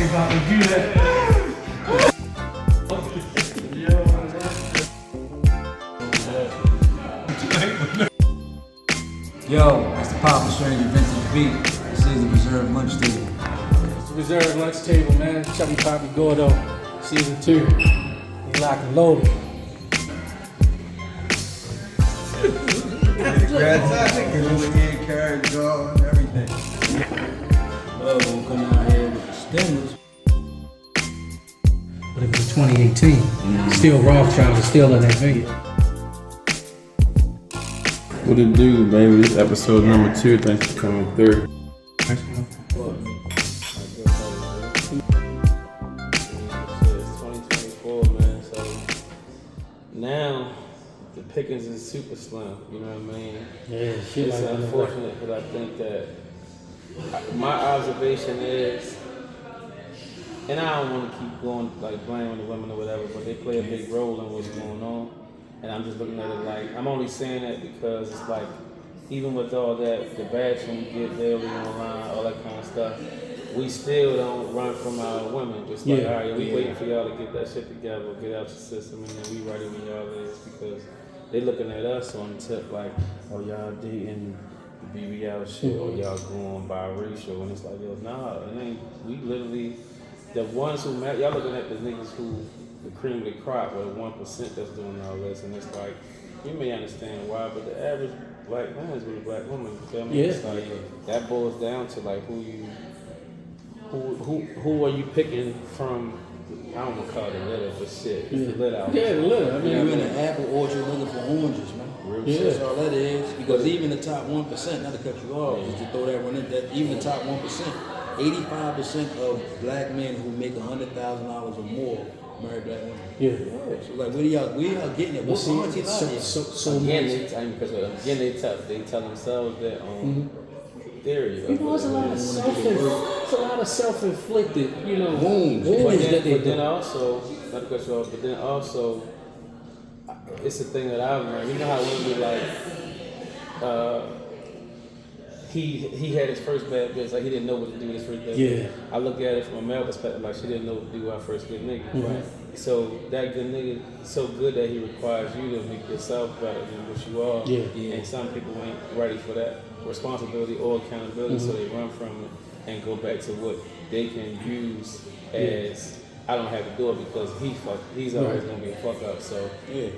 ain't about to do that. Yo, it's the Papa Stranger Vintage Beat. This is the Reserved Lunch Table. It's the Reserved Lunch Table, man. Chubby Poppy Gordo, season 2. He's locked and loaded. Fantastic. Over here, carrot, jaw, and everything. Oh, we'll come out here with the stimulus. But it was 2018. Still Rothschild is still in that video. What it do, baby? This is episode number 2. Thanks for coming through. It's 2024, man. So now the pickings is super slim. You know what I mean? Yeah, shit It's like that. unfortunate, but I think that my observation is, and I don't want to keep going like blaming the women or whatever, but they play a big role in what's going on. And I'm just looking at it like, I'm only saying that because it's like, even with all that, the bashing we get daily online, all that kind of stuff, we still don't run from our women. Just like, all right, we waiting for y'all to get that shit together, get out your system, and then we ready when y'all is, because they looking at us on the tip like, oh, y'all dating the BBL shit, or y'all going biracial, and it's like, yo, nah, it ain't, we literally, the ones who, y'all looking at the niggas who, the cream of the crop, or the 1% that's doing all this, and it's like, you may understand why, but the average black man is with a black woman. You feel me? Yeah. It's like, that boils down to like who are you picking from? I don't want to call it a litter, but shit, it's the litter out. Yeah, the litter. I mean, You're in an apple orchard looking for oranges, man. Real Yeah. shit. That's all that is. Because even the top 1%, not to cut you off, just to throw that one in, that even the top 1%, 85% of black men who make $100,000 or more marry black women. yeah. So like, where y'all getting it? But What's see, on your so Again, much. they tell themselves that theory. You know, it's a lot of self-inflicted, you know, Wounds. wounds that they But then do. also, not to cut you off, but then also, it's a thing that I've learned. You know how women be like, he had his first bad bitch, like he didn't know what to do with his first bad bitch. Yeah. I look at it from a male perspective, like she didn't know what to do with her first good nigga. Right. So that good nigga is so good that he requires you to make yourself better than what you are. Yeah. And some people ain't ready for that responsibility or accountability, so they run from it and go back to what they can use as, I don't have to do it because he's always gonna be a fuck up. So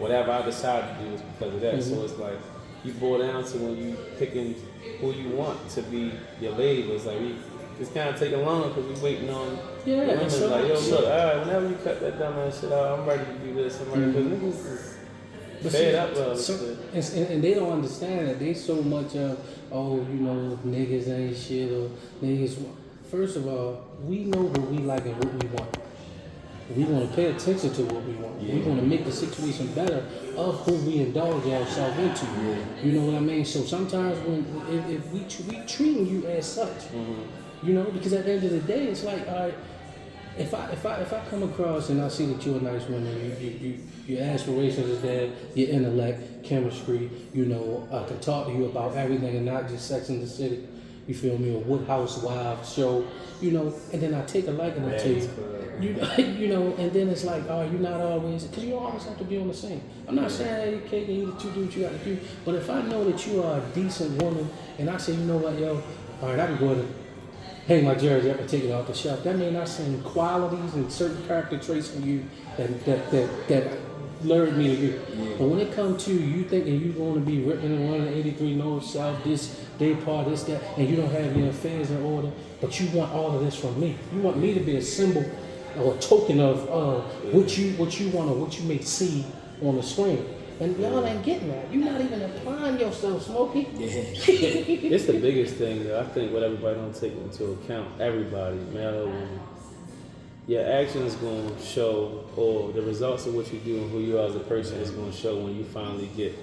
whatever I decide to do is because of that. So it's like you boil down to when you picking who you want to be your lady. It's like it's kind of taking long because we waiting on women. so- Like, yo, look, all right, whenever you cut that dumbass shit out, I'm ready to do this. I'm ready because niggas is fed up with all this shit. And they don't understand that they so much of, oh, you know, niggas ain't shit or niggas. First of all, we know what we like and what we want. We want to pay attention to what we want. We want to make the situation better of who we indulge ourselves into. You know what I mean? So sometimes if we treating you as such, you know, because at the end of the day, it's like, all right, if I come across and I see that you're a nice woman, your aspirations is there, your intellect, chemistry, you know, I can talk to you about everything and not just Sex and the City. You feel me? Or Wood Housewives show, you know, and then I take a liking to you. You know, and then it's like, oh, you're not always, because you always have to be on the same. I'm not saying that you can't that you do what you got to do, but if I know that you are a decent woman, and I say, you know what, yo, all right, I can go ahead and hang my jersey up and take it off the shelf. That means I'm seeing qualities and certain character traits in you that lured me to you. But when it comes to you thinking you're going to be ripping and running 83 North, South, this, day part, this, that, and you don't have your affairs in order, but you want all of this from me. You want me to be a symbol or a token of what you want or what you may see on the screen. And y'all ain't getting that. You're not even applying yourself, Smokey. It's the biggest thing, though. I think what everybody don't take into account, everybody, male or woman, your actions going to show, or the results of what you do and who you are as a person is going to show when you finally get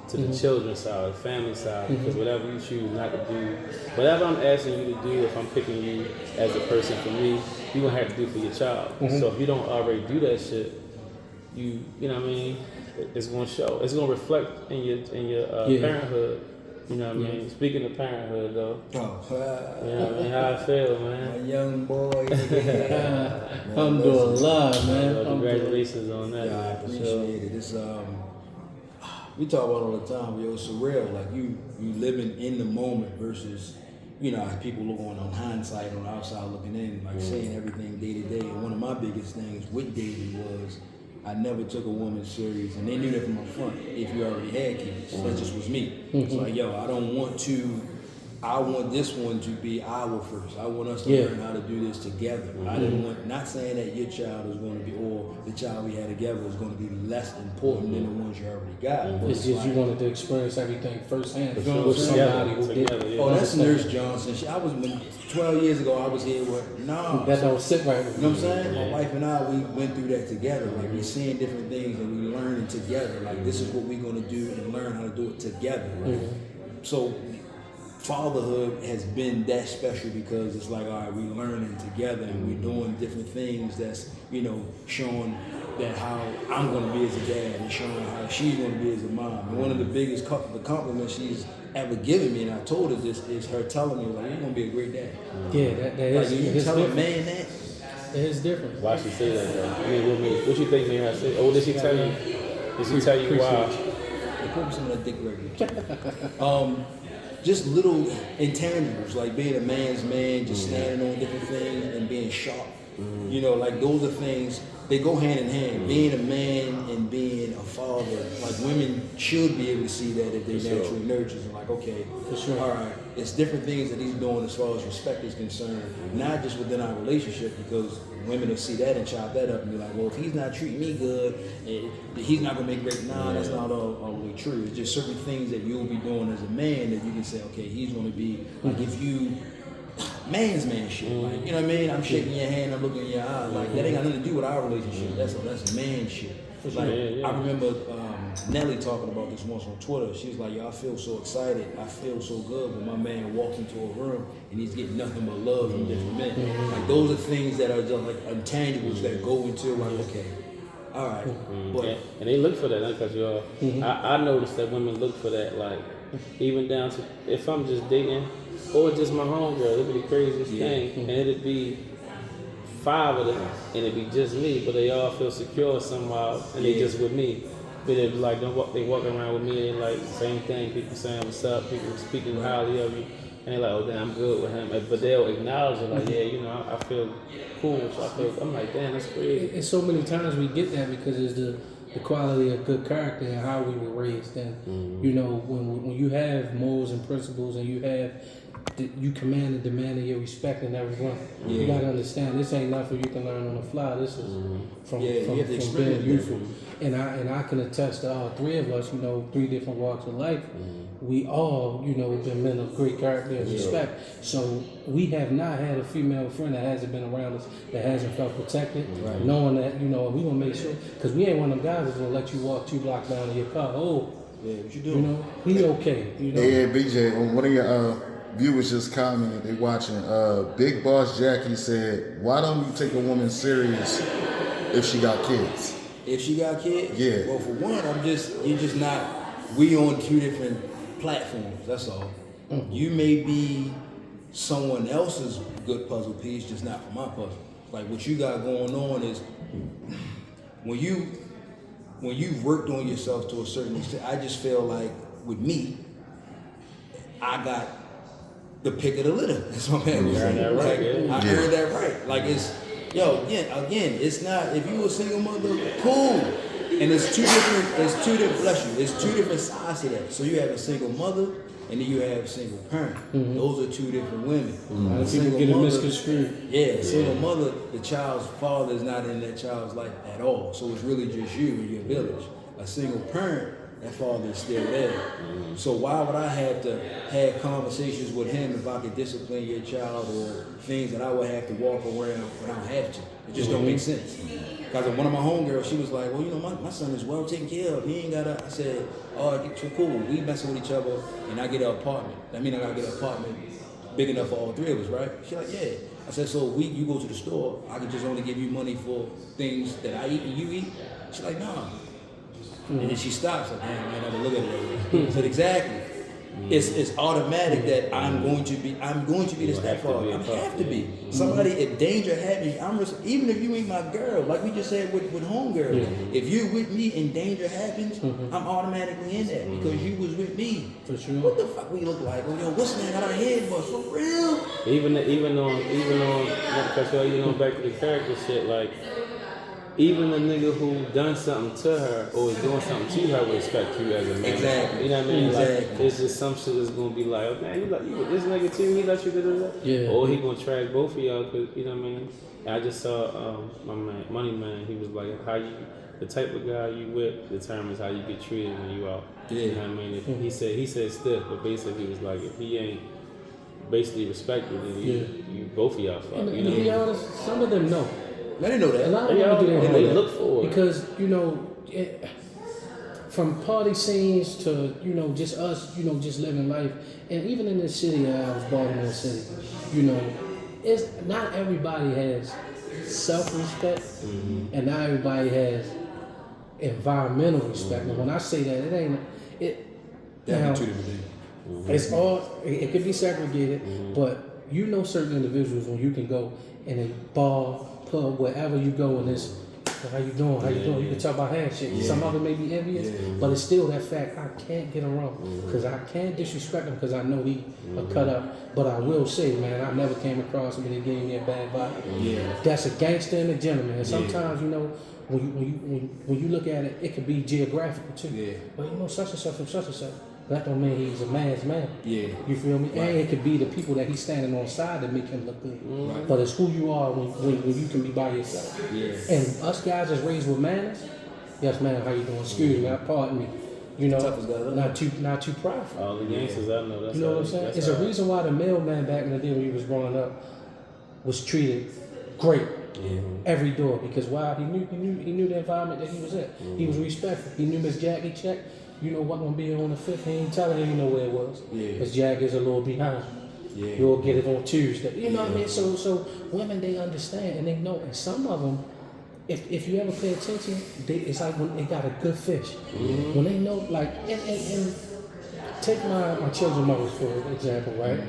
to the children's side, the family side, because whatever you choose not to do, whatever I'm asking you to do, if I'm picking you as a person for me, you're going to have to do for your child. So if you don't already do that shit, you know what I mean, it's going to show. It's going to reflect in your parenthood You know what I mean? Speaking of parenthood, though, Oh, you know what I mean? How I feel, my man. young boy. Yeah. Alhamdulillah, man. Well, congratulations on that, Yeah, I man, for appreciate sure. it. It's we talk about it all the time, yo, it's surreal. Like you living in the moment versus, you know, people look on hindsight on the outside looking in, like saying everything day to day. And one of my biggest things with dating was I never took a woman serious, and they knew that from up front. If you already had kids, that just was me. It's like, yo, I want this one to be our first. I want us to learn how to do this together. I didn't want, not saying that your child is going to be, or the child we had together is going to be less important than the ones you already got. But It's just you wanted to experience everything firsthand with sure. somebody who did. Together, yeah. Oh, that's Nurse Johnson. I was 12 years ago. I was here with That don't sit right with You know what I'm saying? My wife and I, we went through that together. Like we're seeing different things and we learning together. Like this is what we're gonna do and learn how to do it together. Right? So fatherhood has been that special because it's like, all right, we learning together and we doing different things that's, you know, showing that how I'm gonna be as a dad and showing how she's gonna be as a mom. And one of the biggest compliments she's ever given me, and I told her this, is her telling me like, you're gonna be a great dad. Yeah, that is. Like, you tell a man that. It's different. Why she say that, though? I mean, what you think made her say? Oh, did she tell you? Did she tell you why? They put me some of that dick regular. Just little intangibles, like being a man's man, just standing on different things and being sharp. You know, like those are things, they go hand in hand. Being a man and being a father, like women should be able to see that if they naturally nurtures and like, okay, For sure. all right, it's different things that he's doing as far as respect is concerned, not just within our relationship, because women will see that and chop that up and be like, well, if he's not treating me good, he's not gonna make great. Nah, that's not all the way true. It's just certain things that you'll be doing as a man that you can say, okay, he's gonna be like, if you man's man shit, like, you know what I mean? I'm shaking your hand, I'm looking in your eye, like that ain't got nothing to do with our relationship. That's man shit. Like I remember Nelly talking about this once on Twitter. She was like, yo, I feel so excited, I feel so good when my man walks into a room and he's getting nothing but love from different men. Like those are things that are just like intangibles that go into like, okay, all right. But And they look for that, because I noticed that women look for that, like even down to if I'm just dating or just my homegirl, it'd be the craziest thing, and it'd be 5 of them, and it'd be just me, but they all feel secure somehow, and they just with me. But they'd be like, they walk around with me, and they like same thing. People saying what's up, people speaking highly of you, and they're like, oh damn, I'm good with him. But they'll acknowledge it, like, yeah, you know, I feel cool. So I'm like, damn, that's crazy. And so many times we get that because it's the quality of good character and how we were raised. And you know, when you have morals and principles and you have you command and demand your respect in everyone. You gotta understand this ain't nothing you can learn on the fly. This is from being youthful. And I can attest to all 3 of us, you know, 3 different walks of life. We all, you know, been men of great character and respect. So we have not had a female friend that hasn't been around us, that hasn't felt protected, knowing that, you know, we gonna make sure, because we ain't one of them guys that's gonna let you walk 2 blocks down in your car. Oh, yeah, what you doing? You know, he okay. You know. Yeah, BJ, on one of your viewers just commented, they watching. Big Boss Jackie said, "Why don't you take a woman serious if she got kids?" If she got kids? Yeah. Well, for one, you're just not, we on 2 different platforms, that's all. You may be someone else's good puzzle piece, just not for my puzzle. Like what you got going on is, when you've worked on yourself to a certain extent, I just feel like with me, I got the pick of the litter. That's what man was saying. I heard that right. Like it's, again, it's not, if you a single mother, cool. And it's two different sides to that. So you have a single mother and then you have a single parent. Those are 2 different women. People get it misconstrued. Yeah, single mother, the child's father is not in that child's life at all. So it's really just you and your village. A single parent, that father is still there. So why would I have to have conversations with him if I could discipline your child or things that I would have to walk around when I don't have to? It just don't make sense. Because one of my homegirls, she was like, well, you know, my son is well taken care of. He ain't got I said, oh, it's cool. We messing with each other and I get an apartment. That means I got to get an apartment big enough for all 3 of us, right? She's like, yeah. I said, so you go to the store, I could just only give you money for things that I eat and you eat? She's like, nah. And then she stops, like, damn, man, I never look at it that way. I said, exactly. It's automatic that I'm going to be the stepfather. I have to be. Somebody, if danger happens, even if you ain't my girl, like we just said with homegirl, if you're with me and danger happens, I'm automatically in that because you was with me. For sure. What the fuck we look like? Oh, yo, what's that got our head bust? For real? Even on, because back to the character shit, like. Even a nigga who done something to her or is doing something to her will respect you as a man. Exactly. You know what I mean? Exactly. Like, it's just some shit that's gonna be like, oh man, you with this nigga too? He let you do that? Yeah. Or he gonna trash both of y'all, cause you know what I mean? And I just saw my man, Money Man. He was like, the type of guy you with determines how you get treated when you out. Yeah. You know what I mean? He said stiff, but basically he was like, if he ain't basically respected, then you both of y'all fuck. And You to know? be honest, some of them know. I didn't know that. A lot of They women do that. they look for it. Because, from party scenes to, just us, just living life. And even in this city, I was Baltimore City, it's not everybody has self-respect and not everybody has environmental respect. And when I say that, it ain't, Definitely two different things. it's all, it could be segregated, but certain individuals when you can go in a bar, pub, wherever you go, and it's how you doing? How you doing? You can talk about handshake. Yeah. Some of them may be envious, but it's still that fact. I can't get him wrong because I can't disrespect him because I know he a cut up. But I will say, man, I never came across him and he gave me a bad vibe. Yeah, that's a gangster and a gentleman. And sometimes when you look at it, it could be geographical too. Yeah, but such and such from such and such. That don't mean he's a man's man. Yeah. You feel me? Right. And it could be the people that he's standing on side that make him look good. Right. But it's who you are when you can be by yourself. Yeah. And us guys is raised with manners. Yes, man, how you doing? Excuse me, pardon me. Not too prideful. All the gangsters I know. That's what I'm saying? It's a reason why the mailman back in the day when he was growing up was treated great. Every door, because he knew the environment that he was in. He was respectful. He knew Miss Jackie checked. What gonna be on the 5th? He ain't telling you where it was. Because Jack is a little behind. Yeah. You'll get it on Tuesday. You know what I mean? So women, they understand and they know. And some of them, if you ever pay attention, it's like when they got a good fish. When they know, like, and take my children's mothers for example, right?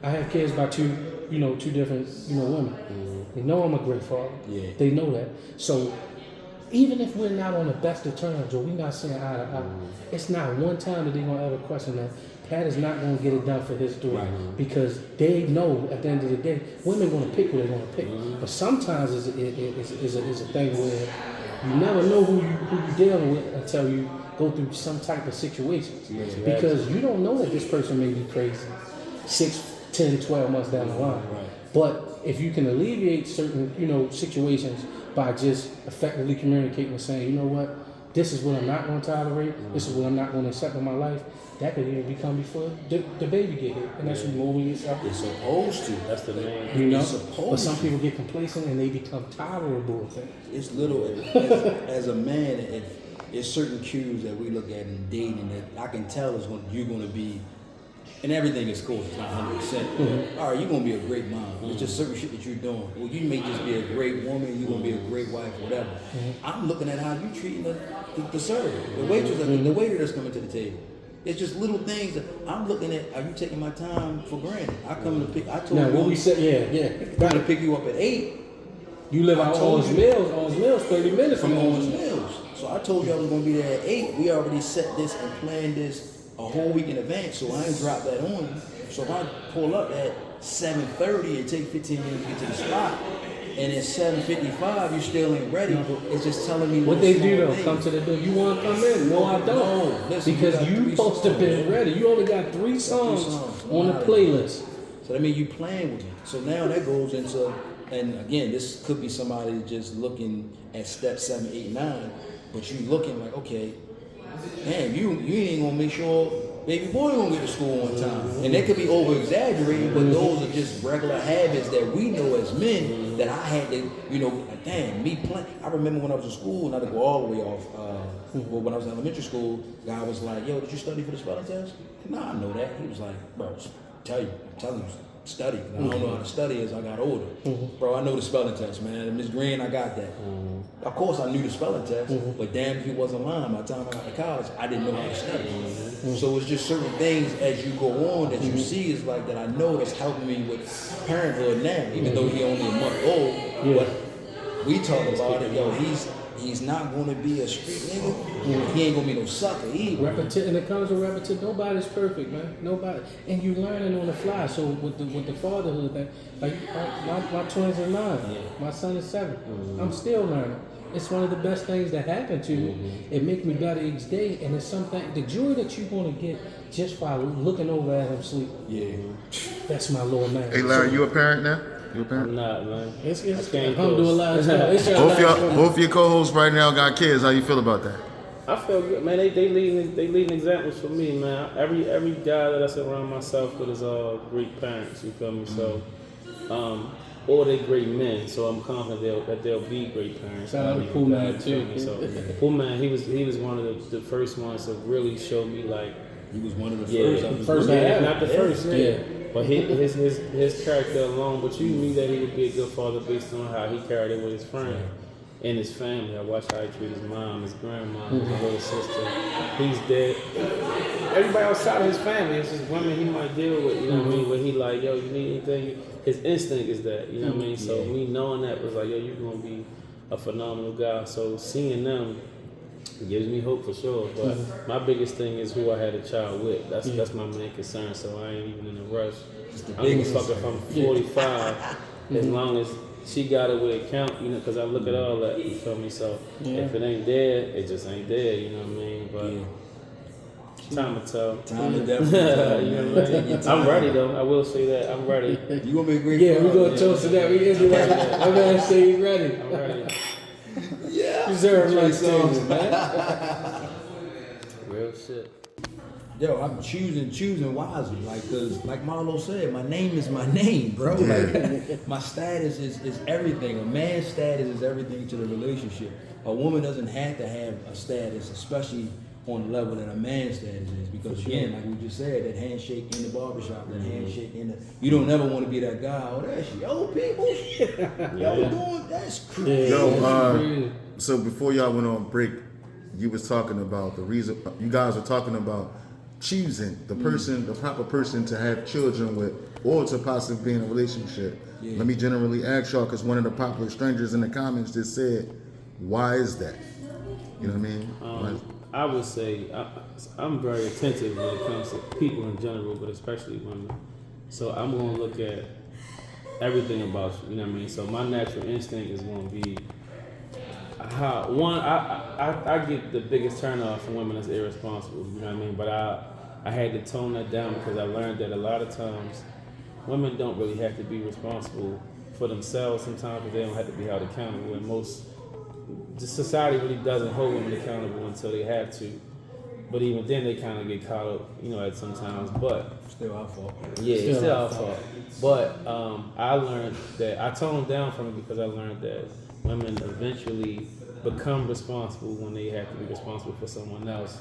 I have kids by two different, women. They know I'm a great father. Yeah. They know that. So even if we're not on the best of terms or we're not saying eye to eye, it's not one time that they're going to ever question that Pat is not going to get it done for his daughter. Right. Because they know at the end of the day, women going to pick who they're going to pick. But sometimes it's a thing where you never know who you're dealing with until you go through some type of situations. Because you don't know that this person may be crazy 6, 10, 12 months down the line. Right. But if you can alleviate certain, situations by just effectively communicating and saying, you know what, this is what I'm not going to tolerate, this is what I'm not going to accept in my life, that could even become before the baby get here. And that's removing yourself. It's supposed to. That's the main. But some people get complacent and they become tolerable of things. It's little, as a man, it's certain cues that we look at in dating that I can tell you're going to be. And everything is cool, it's not 100%. All right, you're going to be a great mom. It's just certain shit that you're doing. Well, you may just be a great woman, you're going to be a great wife, whatever. I'm looking at how you treating the server, the waitress, the waiter that's coming to the table. It's just little things that I'm looking at. Are you taking my time for granted? I come to pick, I told you. What we said, yeah. Trying to pick you up at 8. You live out Owens Mills, 30 minutes from Owens Mills. So I told you I was going to be there at 8. We already set this and planned this a whole week in advance, so I ain't drop that on you. So if I pull up at 7:30 and take 15 minutes to get to the spot, and at 7:55 you still ain't ready, it's just telling me what they do though. Come to the door. You want to come in? No, I don't. No, listen, because you supposed to be ready. You only got 3 songs on the playlist. So that means you playing with me. So now that goes into, and again, this could be somebody just looking at step 7, 8, 9, but you looking like, okay, damn, you ain't gonna make sure baby boy gonna get to school on time. And they could be over exaggerating, but those are just regular habits that we know as men that I had to, like, damn, me playing. I remember when I was in school, not to go all the way off, but when I was in elementary school, the guy was like, yo, did you study for the spelling test? Nah, I know that. He was like, bro, I'm telling you, study. I don't know how to study as I got older. Bro, I know the spelling test, man. And Miss Green, I got that. Of course, I knew the spelling test, but damn if it wasn't lying. By the time I got to college, I didn't know how to study. So it's just certain things as you go on that you see is like that I know that's helping me with parenthood now, even though he only a month old. But we talk about it, yo, he's not going to be a street nigga. He ain't going to be no sucker either. And it comes with repetition. Nobody's perfect, man. Nobody. And you learning on the fly. So with the fatherhood thing, like my twins are 9. My son is 7. I'm still learning. It's one of the best things that happened to me. It makes me better each day, and it's something, the joy that you're going to get just by looking over at him sleep. Yeah. That's my little man. Hey, Larry, you a parent now? You a parent? I'm not, man. It's I can't I'm doing a lot of stuff. It's Both your co-hosts right now got kids. How you feel about that? I feel good, man. They leading examples for me, man. Every guy that I surround myself with is all great parents. You feel me? So, or they great men. So I'm confident that they'll be great parents. Shout out to Pooh Man too. So Pooh Man, he was one of the first ones to really show me like. He was one of the first. Not the first. But his character alone. But you knew that he would be a good father based on how he carried it with his friend. And his family. I watched how he treated his mom, his grandma, his little sister. He's dead. Everybody outside of his family, it's just women he might deal with, you know what I mean? Where he like, yo, you need anything? His instinct is that, you know what I mean? So me knowing that was like, yo, you're gonna be a phenomenal guy. So seeing them gives me hope for sure. But my biggest thing is who I had a child with. That's my main concern. So I ain't even in a rush. I don't give a fuck if I'm 45, as long as she got it with a count, you know, because I look at all that, you feel me? So if it ain't there, it just ain't there, you know what I mean? But time to tell. Time to definitely tell. You know what I mean? I'm ready though. I will say that. I'm ready. You gonna be a great We're gonna toast to that. We gonna do that. I'm gonna say he's ready. I'm ready. Deserve lunch songs, man. Real shit. Yo, I'm choosing wisely, like, cause like Marlo said, my name is my name, bro. Like, my status is everything. A man's status is everything to the relationship. A woman doesn't have to have a status, especially on the level that a man's status is, because again, like we just said, that handshake in the barbershop, that handshake in the, you don't ever want to be that guy. Oh, that's yo people, y'all doing that's crazy. Yo, so before y'all went on break, you was talking about the reason you guys were talking about choosing the person, the proper person to have children with, or to possibly be in a relationship. Let me generally ask y'all, because one of the popular strangers in the comments just said, why is that? You know what I mean? I would say I'm very attentive when it comes to people in general, but especially women. So I'm going to look at everything about you, you know what I mean? So my natural instinct is going to be how, one, I get the biggest turn off from women that's irresponsible, you know what I mean? But I had to tone that down because I learned that a lot of times women don't really have to be responsible for themselves sometimes, because they don't have to be held accountable. And the society really doesn't hold women accountable until they have to. But even then, they kind of get caught up, you know, at sometimes. But Still our fault. yeah, it's still our fault. But I learned that I toned down from it because I learned that women eventually become responsible when they have to be responsible for someone else.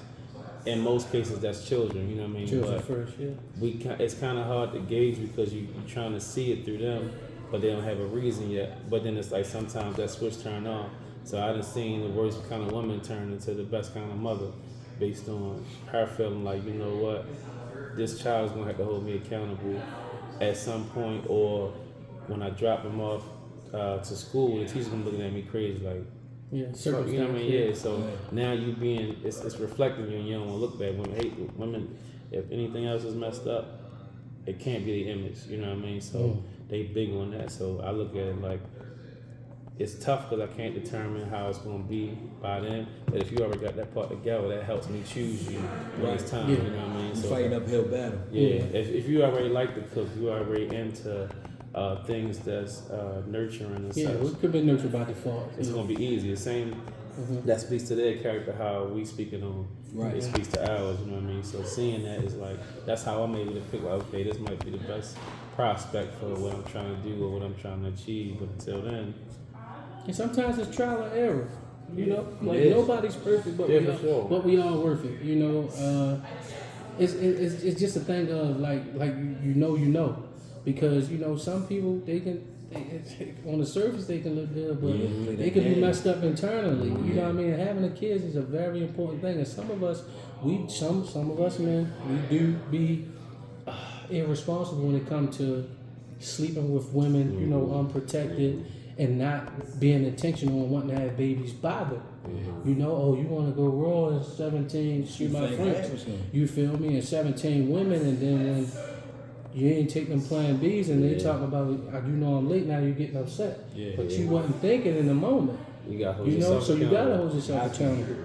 In most cases, that's children, you know what I mean? Children but first, it's kind of hard to gauge because you're trying to see it through them, but they don't have a reason yet. But then it's like sometimes that switch turn on. So I done seen the worst kind of woman turn into the best kind of mother based on her feeling like, you know what, this child is going to have to hold me accountable at some point, or when I drop him off to school, the teacher's going to be looking at me crazy like, you know what I mean? Yeah, so now it's reflecting you and you don't want to look bad. Women, if anything else is messed up, it can't be the image, you know what I mean? So they big on that. So I look at it like, it's tough because I can't determine how it's going to be by then. But if you already got that part together, that helps me choose you when it's time. You know what I mean? So fighting uphill battle. Yeah. If you already like to cook, you already into things that's nurturing and such. it could be nurtured by default. It's going to be easy. The same that speaks to their character, how we speaking on. Right. It speaks to ours. You know what I mean? So seeing that is like, that's how I'm able to pick. Like, okay, this might be the best prospect for what I'm trying to do or what I'm trying to achieve. But until then. And sometimes it's trial and error, you know. Like nobody's perfect, but we all worth it, you know. It's just a thing of like you know, because some people on the surface they can look good, but Yeah, they can be yeah. messed up internally. You know what I mean? Having a kids is a very important thing, and some of us, some of us men, we do be irresponsible when it comes to sleeping with women, unprotected, and not being intentional on wanting to have babies by them. Oh, you want to go raw at 17, shoot my think friends. Anderson. You feel me? And 17 women, and then when you ain't take them plan B's and they talk about, I'm late, now you're getting upset. But you wasn't thinking in the moment. You got hold yourself So you gotta accountable. hold yourself accountable.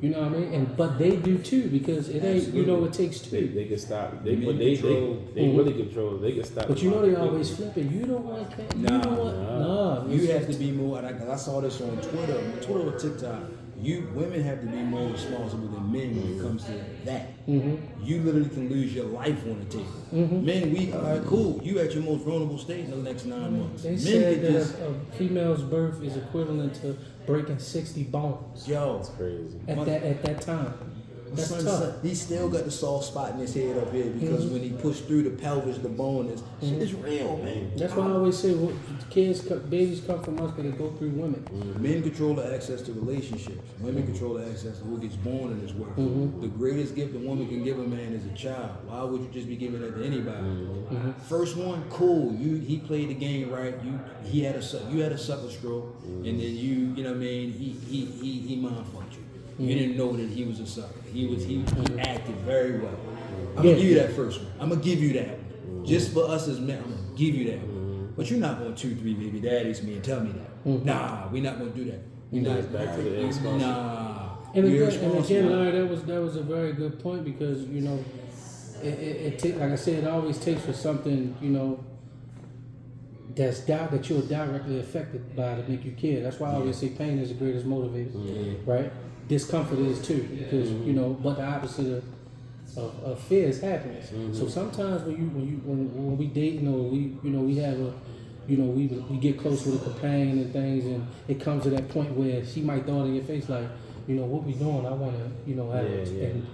You know what I mean? But they do too, because it ain't, it takes two. They can stop. They Men they control. really control. They can stop. But they always flip it. You don't want that. Nah, you don't want, nah. You have to be more. I saw this on Twitter or TikTok. Women have to be more responsible than men when it comes to that. You literally can lose your life on the table. Men, we are cool. You at your most vulnerable state in the next 9 months. They Men said could that just, a female's birth is equivalent to breaking 60 bones yo, crazy. at that time. my That's son, tough. he still got the soft spot in his head up here because when he pushed through the pelvis, the bone is shit is real, man. That's why I always say babies come from us, but they go through women. Men control the access to relationships. Women control the access to who gets born in this world. The greatest gift a woman can give a man is a child. Why would you just be giving that to anybody? First one, cool. He played the game right. You had a sucker stroke, and then you know what I mean. He mind fucked you. You didn't know that he was a sucker. He acted very well. I'm gonna give you that first one. I'm gonna give you that one. Just for us as men, I'm gonna give you that one. But you're not gonna 2-3 baby daddies me and tell me that. Nah, we're not gonna do that. We're not Back to the irresponsible. Nah. And You're again, irresponsible. Larry, that was a very good point, because like I said, it always takes for something that you're directly affected by to make you care. That's why I always say pain is the greatest motivator, right? Discomfort is too, because but the opposite of fear is happiness. So sometimes when we dating, or we have a we get close with a companion and things, and it comes to that point where she might throw it in your face like, what we doing? I want to have and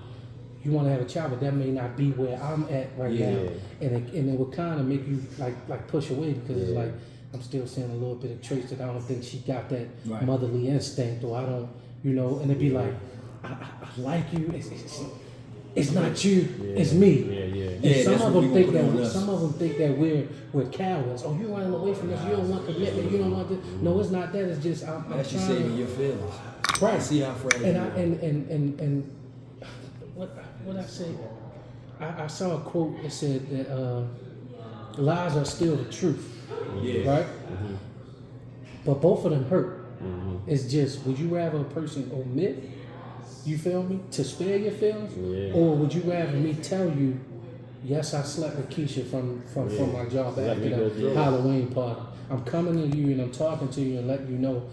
you want to have a child, but that may not be where I'm at right now, and it will kind of make you like push away, because it's like I'm still seeing a little bit of traits that I don't think she got that motherly instinct, or I don't, and it'd be like, I like you. It's not you. It's me. And some of them think that we're cowards. Oh, you're running away from this. You don't want commitment. You don't want this. No, it's not that. It's just I'm That's just trying saving to, your feelings. right. See how fragile And you I are. and what I say. I saw a quote that said that lies are still the truth. Yeah. Right. But both of them hurt. It's just, would you rather a person omit, you feel me, to spare your feelings, or would you rather me tell you, yes, I slept with Keisha from my job Let after me go the through it. Halloween party. I'm coming to you and I'm talking to you and letting you know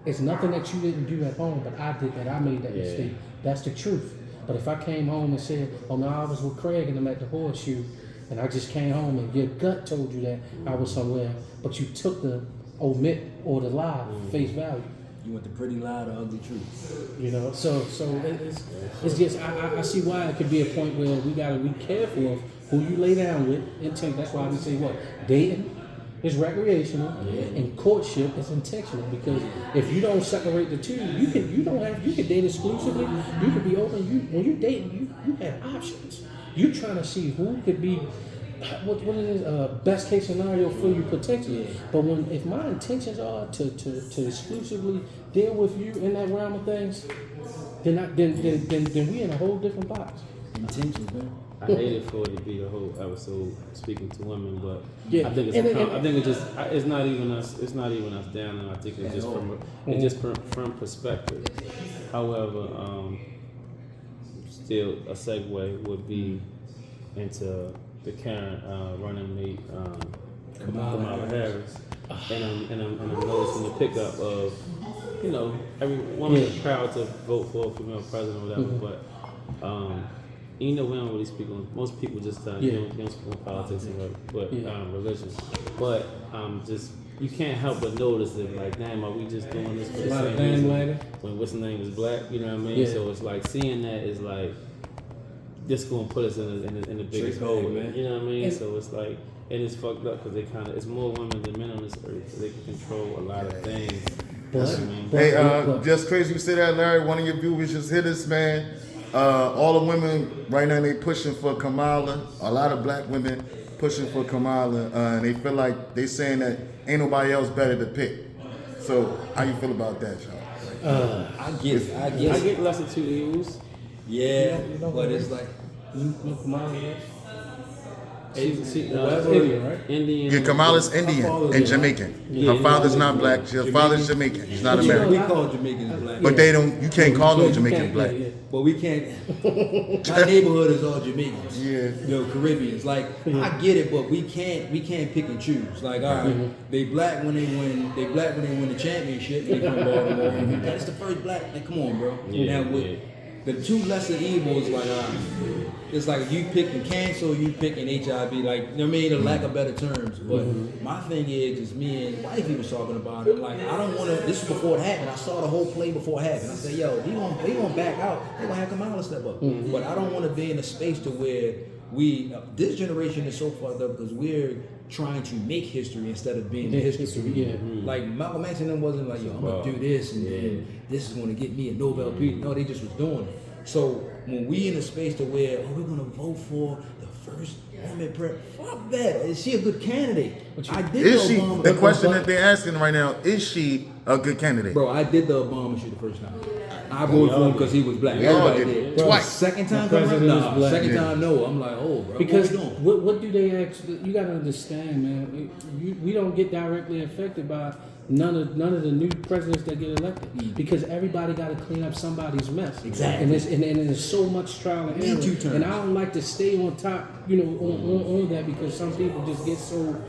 it's nothing that you didn't do at home, but I did that. I made that mistake. That's the truth. But if I came home and said, oh no, I was with Craig and I'm at the horseshoe, and I just came home and your gut told you that I was somewhere, but you took the omit or the lie face value. You want the pretty lie, the ugly truth. So it's just I see why it could be a point where we gotta be careful of who you lay down with. Intent. That's why we say what dating is recreational and courtship is intentional. Because if you don't separate the two, you can date exclusively. You can be open. When you're dating, you have options. You trying to see who could be. What is best case scenario for you potentially? But if my intentions are to exclusively deal with you in that realm of things, then we in a whole different box. Intentions, man. I hated for it to be a whole episode speaking to women, but Yeah. I think it's not even us down, and I think it's just from perspective. However, still a segue would be into the current running mate Kamala Harris, and I'm noticing the pickup of every woman is proud to vote for a female president or whatever, but we don't really speak on. Most people just you don't speak on politics but religion, but just you can't help but notice it. Like, damn, are we just doing this for the same reason when what's the name is black? You know what I mean? Yeah. So it's like seeing that is like. this gonna put us in the biggest Straight hole, hole, man. You know what I mean? And- So it's like, and it's fucked up because it's more women than men on this earth, so they can control a lot of things. You know what I mean? Hey, just crazy you say that, Larry. One of your viewers just hit us, man. All the women right now they pushing for Kamala. A lot of black women pushing for Kamala, and they feel like they saying that ain't nobody else better to pick. So how you feel about that, y'all? I get I get less of two evils. Yeah, You know but what? it's like Kamala, She's Indian, right? Indian. Yeah, Kamala's Indian and Jamaican. Her father's not black. Her father's Jamaican. He's not but you know, American. we call Jamaicans black, But they don't. You can't call them You Jamaican can't- black. yeah. but we can't. My neighborhood is all Jamaicans. Yeah. Caribbeans. Like I get it, but we can't pick and choose. Like all right, they black when they win. They black when they win the championship. They from Baltimore. That's the first black. Like, come on, bro. Yeah, now with yeah. the two lesser evils, like it's like you picking cancer, or you picking HIV. Like you know what I mean, the lack of better terms. But my thing is me and wifey was talking about it. Like I don't want to. This is before it happened. I saw the whole play before it happened. I said, yo, they gonna back out. They gonna have Kamala step up. But I don't want to be in a space to where this generation is so fucked up because we're trying to make history instead of being the history. Yeah. Like Malcolm X and them wasn't like, yo, I'm gonna do this and this is gonna get me a Nobel Peace. No, they just was doing it. So when we in a space to where we're gonna vote for the first woman president, fuck that. Is she a good candidate? I did Is the she? Obama. The question that they're asking right now: is she a good candidate? Bro, I did the Obama shit the first time. I voted for him because he was black. We all Everybody did. did. Twice. Second time, The president nah. is black. Second Yeah. time, no. I'm like, oh, bro. Because what we doing? what do they actually? You gotta understand, man. We don't get directly affected by none of the new presidents that get elected because everybody got to clean up somebody's mess. Exactly. And there's so much trial and Me error. two terms. And I don't like to stay on top, on that because some people just get so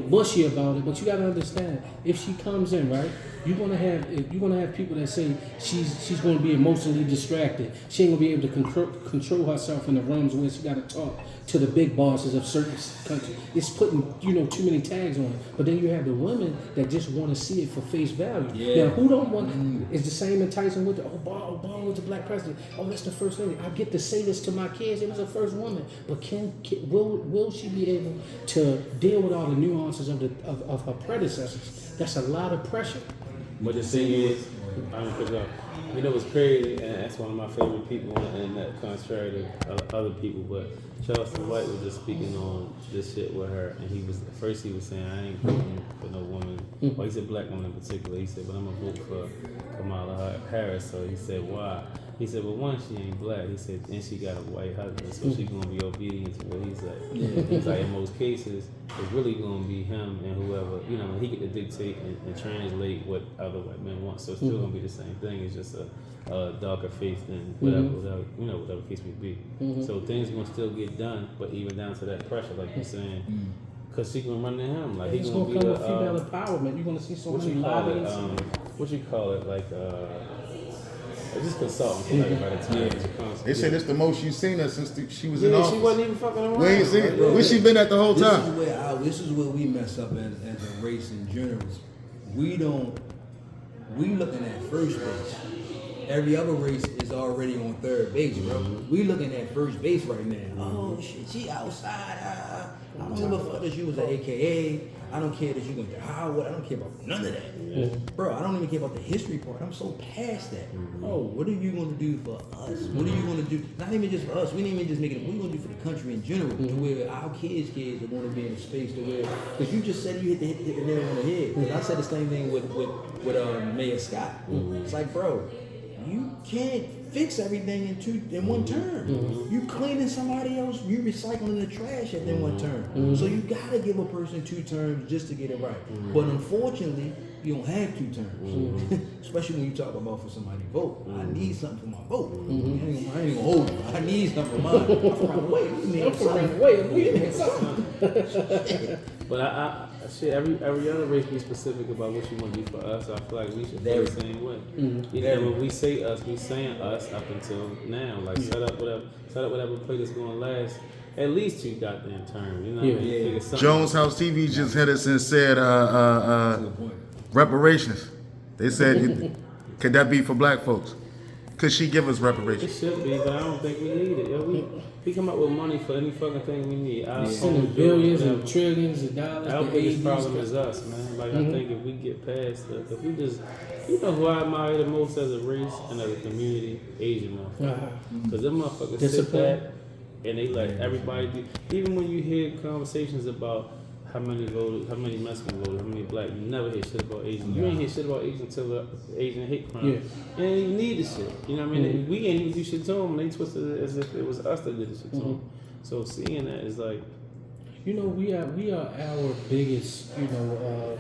bushy about it. But you got to understand, if she comes in, right, you're gonna have people that say she's gonna be emotionally distracted. She ain't gonna be able to control herself in the rooms where she got to talk to the big bosses of certain countries. It's putting too many tags on it. But then you have the women that just want to see it for face value. Yeah. Now who don't want? It's the same enticing with Obama was the black president. Oh, that's the first lady. I get to say this to my kids. It was the first woman. But will she be able to deal with all the nuances of her predecessors? That's a lot of pressure. But the thing is, I'm gonna put it up. You know what's crazy, and that's one of my favorite people on the internet, contrary to other people. But Charleston White was just speaking on this shit with her, and he was saying, I ain't voting for no woman. Well, he said black woman in particular. He said, but I'm gonna vote for Kamala Harris. So he said, why? He said, well, one, she ain't black. He said, and she got a white husband, so she gonna be obedient to what he said. He's like, in most cases, it's really gonna be him and whoever, he get to dictate and translate what other white men want. So it's still gonna be the same thing. It's just a darker face than whatever case may be. So things gonna still get done, but even down to that pressure, like you're saying, because she gonna run to him. Like It's he's gonna gonna be come the with female empowerment. You're gonna see so what many you call it? lobbies. What you call it? Like just consulting for like by the time it's a concert. They said it's the most you've seen her since she was in Yeah, office. she wasn't even fucking around. We ain't seen it. Where she been at the whole This time? is where we mess up as a race in general. We looking at first base. Every other race is already on third base, bro. We looking at first base right now. Oh shit, she outside. I don't give a fuck that she was an AKA. I don't care that you went to Howard. I don't care about none of that. Bro, I don't even care about the history part. I'm so past that. Oh, what are you gonna do for us? What are you gonna do? Not even just for us. We didn't even just make it. What are you gonna do for the country in general? To where our kids are gonna be in a space to where, because you just said you hit the nail on the head. Because I said the same thing with Mayor Scott. It's like, bro, you can't fix everything in one term. You cleaning somebody else, you recycling the trash in one term. So you gotta give a person 2 terms just to get it right. But unfortunately, you don't have 2 terms. Especially when you talk about for somebody to vote. I need something for my vote. I ain't gonna hold you. I need something for mine. I'm from around the way. You need something. We need something. But shit, every other race be specific about what you want to do for us. I feel like we should feel the same way. When we say us, we saying us up until now. Like set up whatever play that's gonna last at least 2 goddamn terms. You know what I mean? Figure something Jones House TV just hit us and said reparations. They said, could that be for black folks? Could she give us It reparations? should be, but I don't think we need it. Yo, we come up with money for any fucking thing we need. Sending billions and trillions of dollars. Our to biggest aid problem these is us, man. Like Mm-hmm. I think if we get past the, if we just, you know who I admire the most as a race and as a community, Asian motherfuckers. Uh-huh. Because them motherfuckers sit Discipline. back and they let everybody do. Even when you hear conversations about how many voted, how many Mexicans voted, how many black, you never hear shit about Asian. You ain't hear shit about Asian until the Asian hate crime. Yeah. You ain't even need the shit. You know what I mean? We ain't even do shit to them. They twisted it as if it was us that did the shit to them. So seeing that is like, You know, we are our biggest, you know,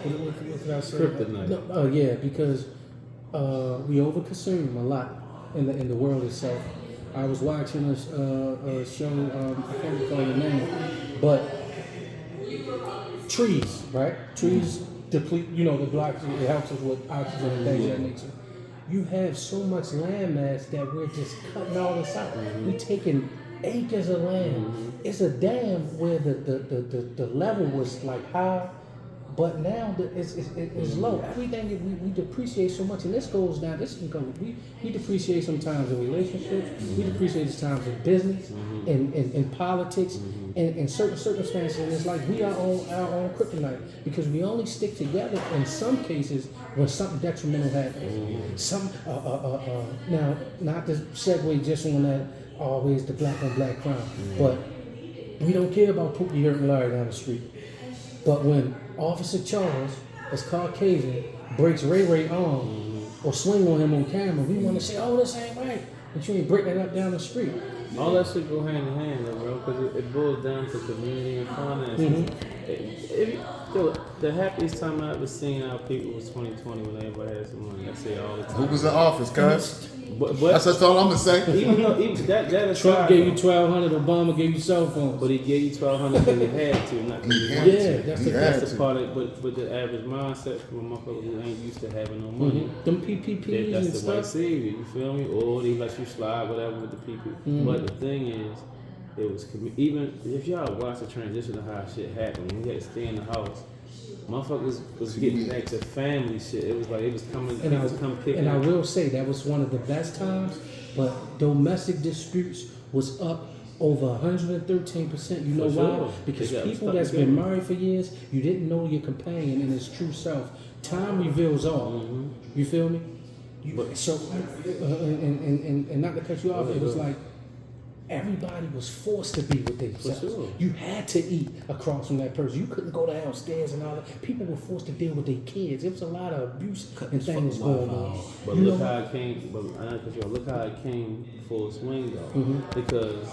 what can I say? Kryptonite. No, yeah, because we overconsume a lot in the world itself. I was watching a show, I can't recall the name, but trees, right? Trees deplete, you know, the blocks, it helps us with oxygen and things of that nature. You have so much land mass that we're just cutting all this out. We're taking acres of land. It's a dam where the level was like high, but now it's low. Everything that we depreciate so much, and this goes down. This can go. We depreciate sometimes in relationships. We depreciate sometimes in business, in politics, in certain circumstances. And it's like we are on our own kryptonite because we only stick together in some cases when something detrimental happens. Now, not to segue just on that. Always the black on black crime, but we don't care about Pookie hurting Larry down the street. But when Officer Charles, as Caucasian, breaks Ray arm or swing on him on camera, we want to say, "Oh, this ain't right," but you ain't breaking it up down the street. all that shit go hand in hand, though, bro, because it boils down to community and finances. The happiest time I ever seen our people was 2020 when everybody had some money. I say all the time. Who was in office, cuz? But That's all I'm gonna say. even though that aside, Trump gave you though, $1,200, Obama gave you cell phones. but he gave you $1,200 because he had to, not because he He wanted yeah, to. that's He the had That's to. the part of, but the average mindset from a motherfucker who ain't used to having no money. Them PPPs and That's the white stuff. savior, you feel me? Or they let you slide, whatever, with the people. But the thing is, it was even if y'all watch the transition of how shit happened, when we had to stay in the house, motherfuckers was getting back to family shit. It was like it was coming, And it was come kicking. and I will say that was one of the best times, but domestic disputes was up over 113%. You know For why? sure. Because They got people stuck that's together. been married for years, you didn't know your companion in his true self. Time reveals all. You feel me? So, and not to cut you off, it was like everybody was forced to be with themselves. sure. You had to eat across from that person. You couldn't go downstairs and all that. People were forced to deal with their kids. There was a lot of abuse and things going on. But You look know how what? it came. But look how it came full swing though, because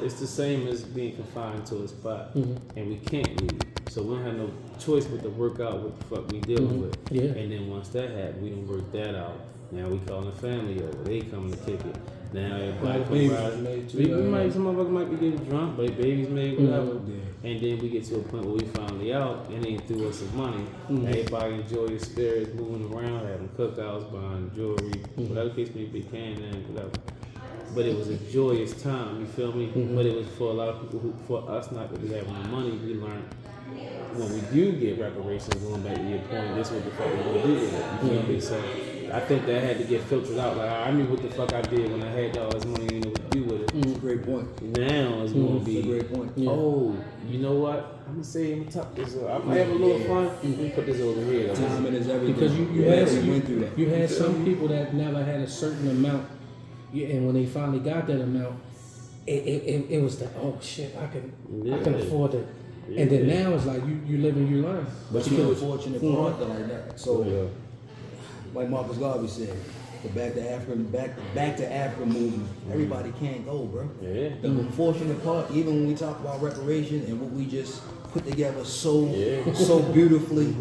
it's the same as being confined to a spot, and we can't leave. So we don't have no choice but to work out what the fuck we dealing with. Yeah. And then once that happened, we done work that out. Now we calling the family over. They coming to kick it. Now everybody Like babies come was ride. made too, We yeah. might, some motherfuckers might be getting drunk, but babies made whatever. And then we get to a point where we finally out, and they threw us some money. Everybody enjoy your spirits, moving around, having cookouts, buying jewelry, whatever case may be, candy, whatever. But it was a joyous time, you feel me? But it was for a lot of people for us not to be having the money, we learned when we do get reparations, going back to your point, this is what the fuck we gonna do with it. You feel me? So I think that had to get filtered out. Like I knew what the fuck I did when I had all this money and knew what to do with it. That's a great point. Now it's gonna That's a be great point. oh, you know what? I'm gonna say I'm gonna tuck this up. I might have a little fun. Let me put this over here. Timing is everything. Because you went through that. you had some people that never had a certain amount, and when they finally got that amount, it was the oh shit, I can afford it. And then now it's like you live and you learn. But you know the fortunate part that like that. So like Marcus Garvey said, the back to Africa movement. Everybody can't go, bro. Yeah. The unfortunate part, even when we talk about reparations and what we just put together so beautifully,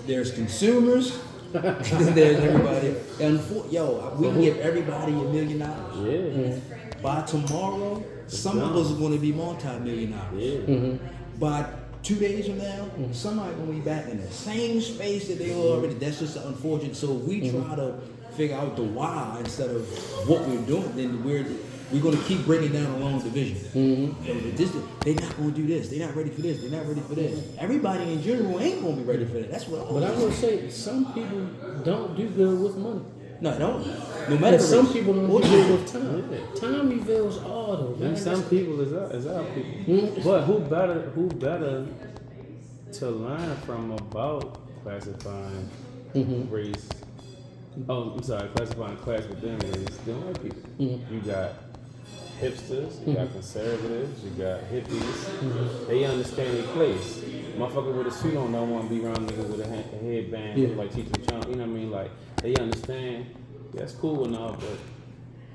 there's consumers, and then there's everybody. And we can give everybody $1 million. Yeah. By tomorrow, some of us are going to be multi-millionaires. By 2 days from now, somebody's going to be back in the same space that they were already. That's just unfortunate. So if we try to figure out the why instead of what we're doing, then we're going to keep bringing down a long division. They're not going to do this. They're not ready for this. They're not ready for this. Everybody in general ain't going to be ready for that. That's what. But I will say some people don't do good with money. No, no. No matter And some race. people don't deal with time. Time reveals all though, man. And some people is our people. But who better to learn from about classifying race? Oh, I'm sorry, classifying class within race than white people. You got hipsters, you got conservatives, you got hippies. They understand their place. Motherfucker with a suit on don't want to be around niggas with a headband like teaching Trump. You know what I mean? Like they understand. That's cool and all,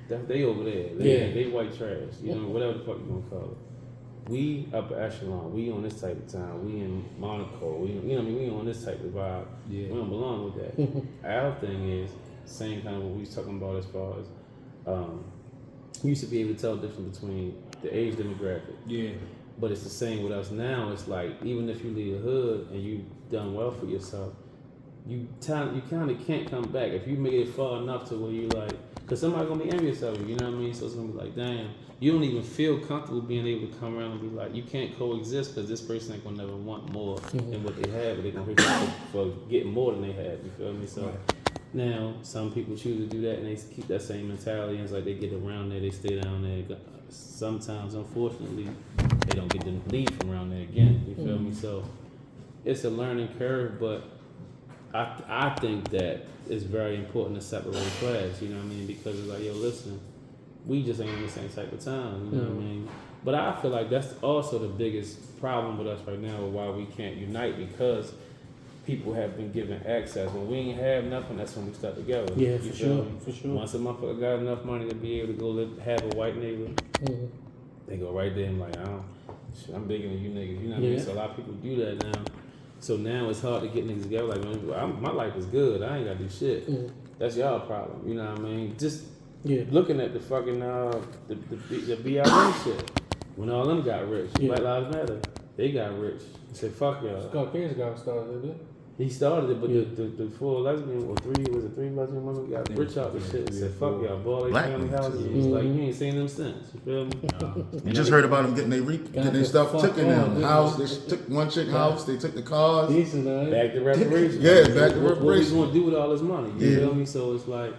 but they over there. They white trash. You know, whatever the fuck you gonna call it. We upper echelon. We on this type of time. We in Monaco. We, you know what I mean? We on this type of vibe. Yeah. We don't belong with that. Our thing is same kind of what we was talking about as far as we used to be able to tell the difference between the age demographic. Yeah. But it's the same with us now. It's like even if you leave the hood and you done well for yourself, you kind of can't come back if you made it far enough to where you like, because somebody's gonna be envious of you. You know what I mean? So it's gonna be like, damn, you don't even feel comfortable being able to come around and be like, you can't coexist because this person ain't gonna never want more than what they have, but they're gonna hate you for getting more than they have. You feel me? So now some people choose to do that and they keep that same mentality. And it's like they get around there, they stay down there. Sometimes, unfortunately, they don't get to leave from around there again. You feel me? So it's a learning curve, but I think that it's very important to separate class, you know what I mean? Because it's like, yo, listen, we just ain't in the same type of time, you know what I mean? But I feel like that's also the biggest problem with us right now, or why we can't unite, because people have been given access. When we ain't have nothing, that's when we start together. Yeah, for sure. Once a motherfucker got enough money to be able to go have a white neighbor, they go right there and like, I'm bigger than you niggas, you know what I mean? So a lot of people do that now. So now it's hard to get niggas together. Like, man, my life is good. I ain't got to do shit. That's y'all problem. You know what I mean? Just looking at the fucking the BLM shit. When all them got rich, Black Lives Matter, they got rich. They said, fuck y'all. Scott Cares got started it. He started it, but the four lesbian or three lesbian women got rich out the shit and said, fuck y'all, boy, they family houses. It's like, you ain't seen them since. You feel me? You just heard about them getting their stuff taken in the house. They took one chick house, they took the cars. Back to reparations. Back to reparations. What we gonna do with all this money? You feel me? So it's like,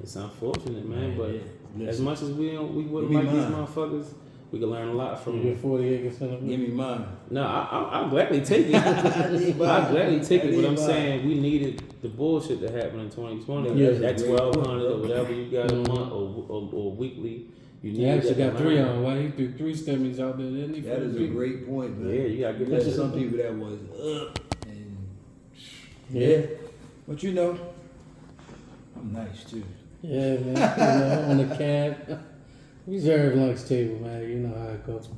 it's unfortunate, man, but as much as we wouldn't like these motherfuckers, we can learn a lot from them. 40 acres. Give me mine. No, I'll gladly take it. I'll gladly take it, but I'm saying we needed the bullshit that happened in 2020. That 1,200 or whatever you got a month or weekly. You actually got three on. Why he threw three stemmies out there? Didn't he? That is a great point, man. Yeah, you got to get that. Some people that was and but you know, I'm nice too. Yeah, man. On the cab. Reserve lunch table, man. You know how it goes.